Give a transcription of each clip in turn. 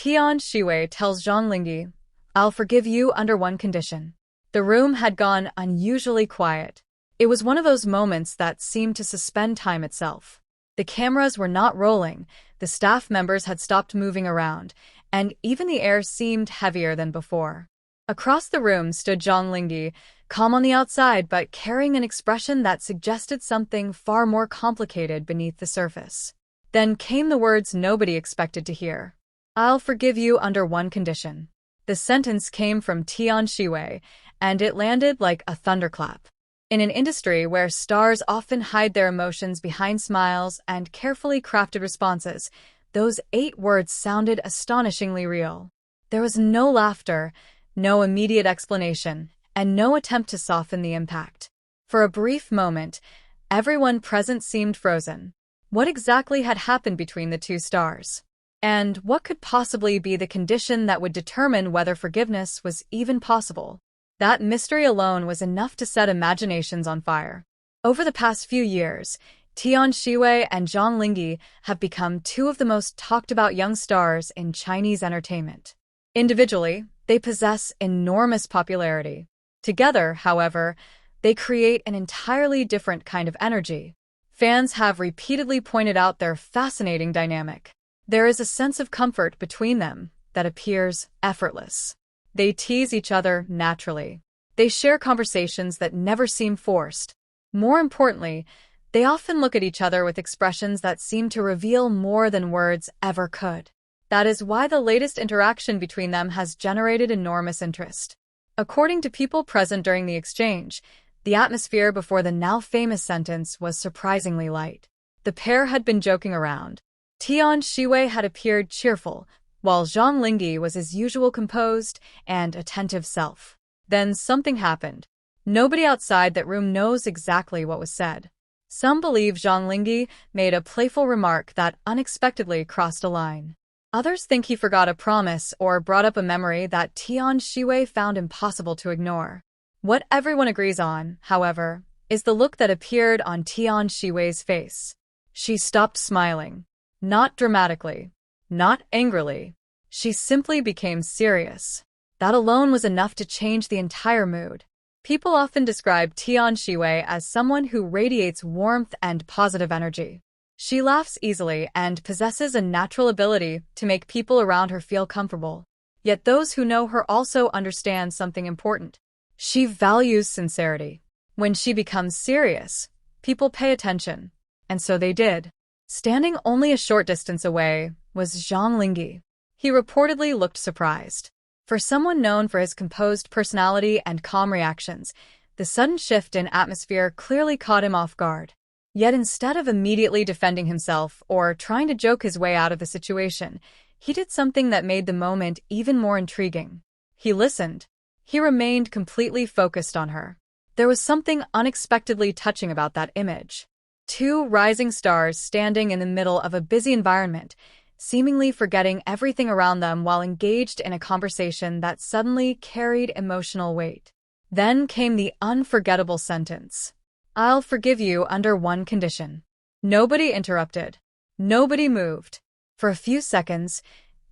Tian Xiwei tells Zhang Linghe, "I'll forgive you under one condition." The room had gone unusually quiet. It was one of those moments that seemed to suspend time itself. The cameras were not rolling, the staff members had stopped moving around, and even the air seemed heavier than before. Across the room stood Zhang Linghe, calm on the outside but carrying an expression that suggested something far more complicated beneath the surface. Then came the words nobody expected to hear. "I'll forgive you under one condition." The sentence came from Tian Xiwei, and it landed like a thunderclap. In an industry where stars often hide their emotions behind smiles and carefully crafted responses, those 8 words sounded astonishingly real. There was no laughter, no immediate explanation, and no attempt to soften the impact. For a brief moment, everyone present seemed frozen. What exactly had happened between the two stars? And what could possibly be the condition that would determine whether forgiveness was even possible? That mystery alone was enough to set imaginations on fire. Over the past few years, Tian Xiwei and Zhang Linghe have become 2 of the most talked-about young stars in Chinese entertainment. Individually, they possess enormous popularity. Together, however, they create an entirely different kind of energy. Fans have repeatedly pointed out their fascinating dynamic. There is a sense of comfort between them that appears effortless. They tease each other naturally. They share conversations that never seem forced. More importantly, they often look at each other with expressions that seem to reveal more than words ever could. That is why the latest interaction between them has generated enormous interest. According to people present during the exchange, the atmosphere before the now-famous sentence was surprisingly light. The pair had been joking around. Tian Xiwei had appeared cheerful, while Zhang Linghe was his usual composed and attentive self. Then something happened. Nobody outside that room knows exactly what was said. Some believe Zhang Linghe made a playful remark that unexpectedly crossed a line. Others think he forgot a promise or brought up a memory that Tian Xiwei found impossible to ignore. What everyone agrees on, however, is the look that appeared on Tian Xiwei's face. She stopped smiling. Not dramatically. Not angrily. She simply became serious. That alone was enough to change the entire mood. People often describe Tian Xiwei as someone who radiates warmth and positive energy. She laughs easily and possesses a natural ability to make people around her feel comfortable. Yet those who know her also understand something important. She values sincerity. When she becomes serious, people pay attention. And so they did. Standing only a short distance away was Zhang Linghe. He reportedly looked surprised. For someone known for his composed personality and calm reactions, the sudden shift in atmosphere clearly caught him off guard. Yet instead of immediately defending himself or trying to joke his way out of the situation, he did something that made the moment even more intriguing. He listened. He remained completely focused on her. There was something unexpectedly touching about that image. 2 rising stars standing in the middle of a busy environment, seemingly forgetting everything around them while engaged in a conversation that suddenly carried emotional weight. Then came the unforgettable sentence. "I'll forgive you under one condition." Nobody interrupted. Nobody moved. For a few seconds,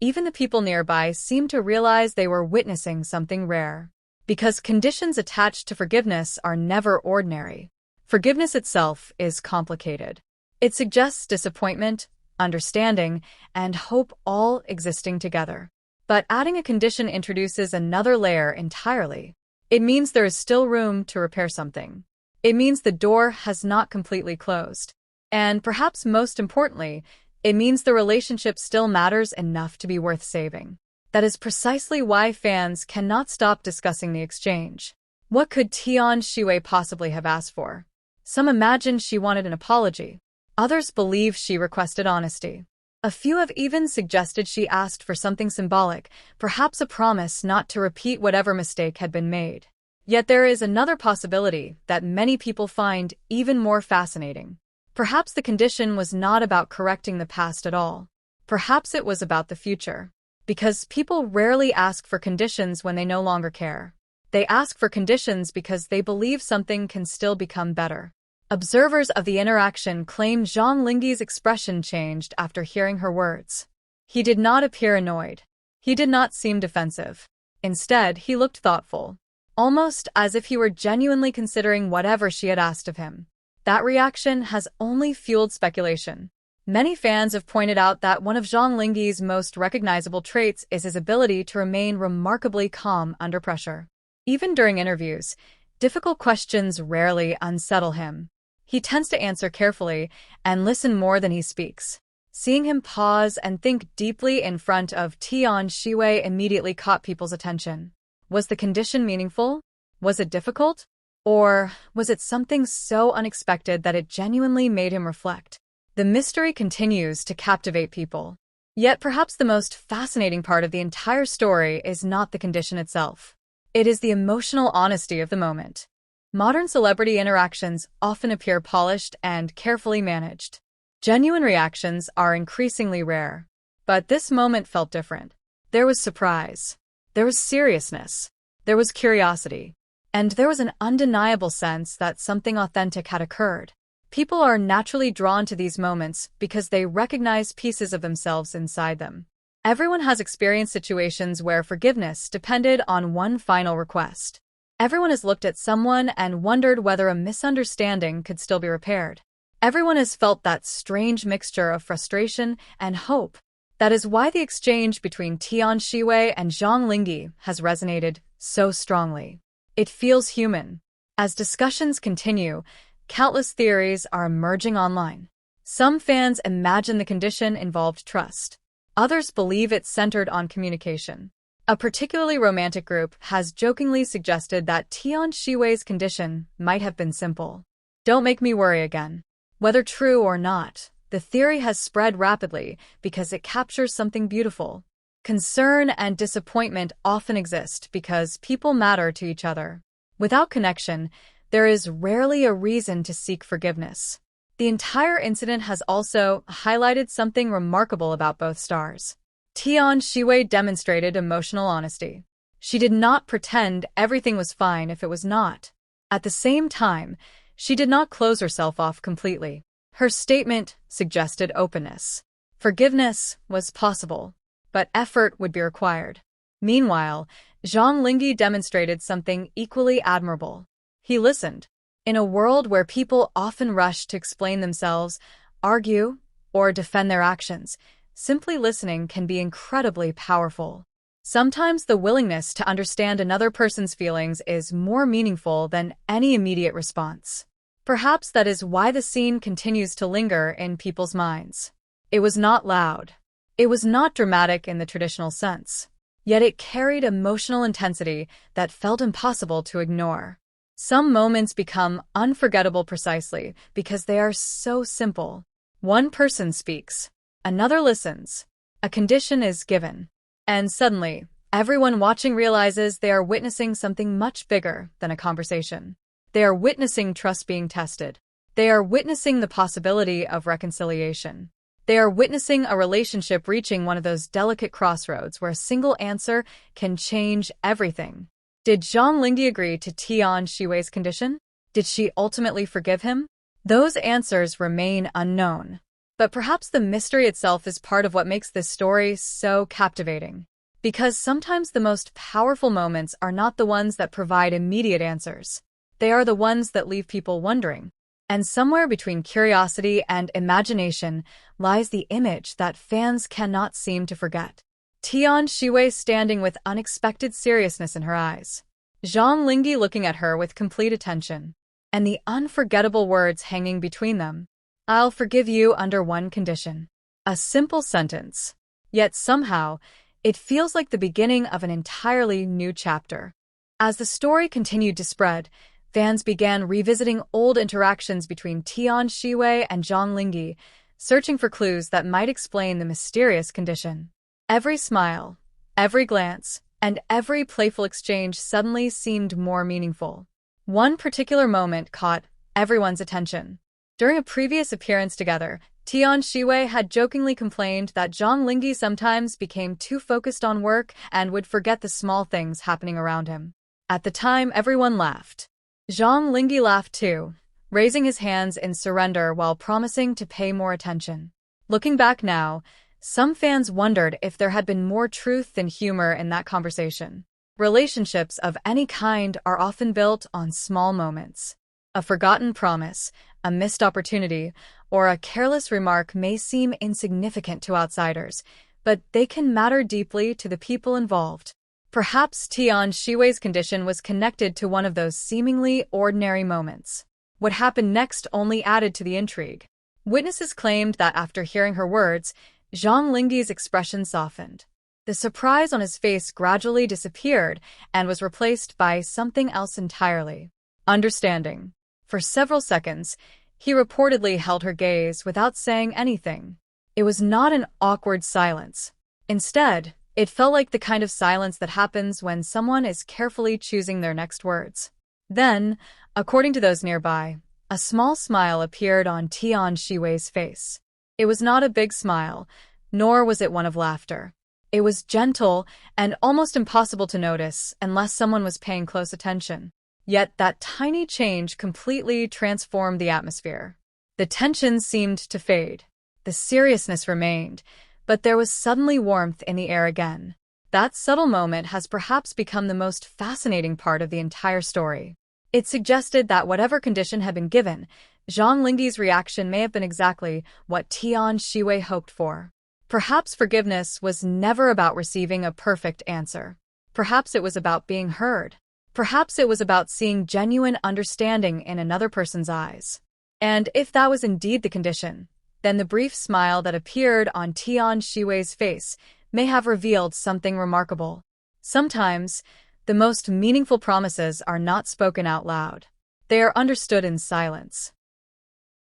even the people nearby seemed to realize they were witnessing something rare. Because conditions attached to forgiveness are never ordinary. Forgiveness itself is complicated. It suggests disappointment, understanding, and hope all existing together. But adding a condition introduces another layer entirely. It means there is still room to repair something. It means the door has not completely closed. And perhaps most importantly, it means the relationship still matters enough to be worth saving. That is precisely why fans cannot stop discussing the exchange. What could Tian Xiwei possibly have asked for? Some imagine she wanted an apology. Others believe she requested honesty. A few have even suggested she asked for something symbolic, perhaps a promise not to repeat whatever mistake had been made. Yet there is another possibility that many people find even more fascinating. Perhaps the condition was not about correcting the past at all. Perhaps it was about the future. Because people rarely ask for conditions when they no longer care. They ask for conditions because they believe something can still become better. Observers of the interaction claim Zhang Linghe's expression changed after hearing her words. He did not appear annoyed. He did not seem defensive. Instead, he looked thoughtful, almost as if he were genuinely considering whatever she had asked of him. That reaction has only fueled speculation. Many fans have pointed out that one of Zhang Linghe's most recognizable traits is his ability to remain remarkably calm under pressure. Even during interviews, difficult questions rarely unsettle him. He tends to answer carefully and listen more than he speaks. Seeing him pause and think deeply in front of Tian Xiwei immediately caught people's attention. Was the condition meaningful? Was it difficult? Or was it something so unexpected that it genuinely made him reflect? The mystery continues to captivate people. Yet perhaps the most fascinating part of the entire story is not the condition itself. It is the emotional honesty of the moment. Modern celebrity interactions often appear polished and carefully managed. Genuine reactions are increasingly rare. But this moment felt different. There was surprise. There was seriousness. There was curiosity. And there was an undeniable sense that something authentic had occurred. People are naturally drawn to these moments because they recognize pieces of themselves inside them. Everyone has experienced situations where forgiveness depended on one final request. Everyone has looked at someone and wondered whether a misunderstanding could still be repaired. Everyone has felt that strange mixture of frustration and hope. That is why the exchange between Tian Xiwei and Zhang Linghe has resonated so strongly. It feels human. As discussions continue, countless theories are emerging online. Some fans imagine the condition involved trust. Others believe it's centered on communication. A particularly romantic group has jokingly suggested that Tian Xiwei's condition might have been simple. Don't make me worry again. Whether true or not, the theory has spread rapidly because it captures something beautiful. Concern and disappointment often exist because people matter to each other. Without connection, there is rarely a reason to seek forgiveness. The entire incident has also highlighted something remarkable about both stars. Tian Xiwei demonstrated emotional honesty. She did not pretend everything was fine if it was not. At the same time, she did not close herself off completely. Her statement suggested openness. Forgiveness was possible, but effort would be required. Meanwhile, Zhang Linghe demonstrated something equally admirable. He listened. In a world where people often rush to explain themselves, argue, or defend their actions, simply listening can be incredibly powerful. Sometimes the willingness to understand another person's feelings is more meaningful than any immediate response. Perhaps that is why the scene continues to linger in people's minds. It was not loud. It was not dramatic in the traditional sense. Yet it carried emotional intensity that felt impossible to ignore. Some moments become unforgettable precisely because they are so simple. One person speaks. Another listens. A condition is given. And suddenly, everyone watching realizes they are witnessing something much bigger than a conversation. They are witnessing trust being tested. They are witnessing the possibility of reconciliation. They are witnessing a relationship reaching one of those delicate crossroads where a single answer can change everything. Did Zhang Linghe agree to Tian Xiwei's condition? Did she ultimately forgive him? Those answers remain unknown. But perhaps the mystery itself is part of what makes this story so captivating. Because sometimes the most powerful moments are not the ones that provide immediate answers. They are the ones that leave people wondering. And somewhere between curiosity and imagination lies the image that fans cannot seem to forget. Tian Xiwei standing with unexpected seriousness in her eyes. Zhang Linghe looking at her with complete attention. And the unforgettable words hanging between them. I'll forgive you under one condition. A simple sentence. Yet somehow, it feels like the beginning of an entirely new chapter. As the story continued to spread, fans began revisiting old interactions between Tian Xiwei and Zhang Linghe, searching for clues that might explain the mysterious condition. Every smile, every glance, and every playful exchange suddenly seemed more meaningful. One particular moment caught everyone's attention. During a previous appearance together, Tian Xiwei had jokingly complained that Zhang Linghe sometimes became too focused on work and would forget the small things happening around him. At the time, everyone laughed. Zhang Linghe laughed too, raising his hands in surrender while promising to pay more attention. Looking back now, Some fans wondered if there had been more truth than humor in that conversation. Relationships of any kind are often built on small moments. A forgotten promise, a missed opportunity, or a careless remark may seem insignificant to outsiders, but they can matter deeply to the people involved. Perhaps Tian Xiwei's condition was connected to one of those seemingly ordinary moments. What happened next only added to the intrigue. Witnesses claimed that after hearing her words, Zhang Linghe's expression softened. The surprise on his face gradually disappeared and was replaced by something else entirely. Understanding. For several seconds, he reportedly held her gaze without saying anything. It was not an awkward silence. Instead, it felt like the kind of silence that happens when someone is carefully choosing their next words. Then, according to those nearby, a small smile appeared on Tian Xiwei's face. It was not a big smile, nor was it one of laughter. It was gentle and almost impossible to notice unless someone was paying close attention. Yet that tiny change completely transformed the atmosphere. The tension seemed to fade. The seriousness remained, but there was suddenly warmth in the air again. That subtle moment has perhaps become the most fascinating part of the entire story. It suggested that whatever condition had been given, Zhang Linghe's reaction may have been exactly what Tian Xiwei hoped for. Perhaps forgiveness was never about receiving a perfect answer. Perhaps it was about being heard. Perhaps it was about seeing genuine understanding in another person's eyes. And if that was indeed the condition, then the brief smile that appeared on Tian Xiwei's face may have revealed something remarkable. Sometimes, the most meaningful promises are not spoken out loud. They are understood in silence.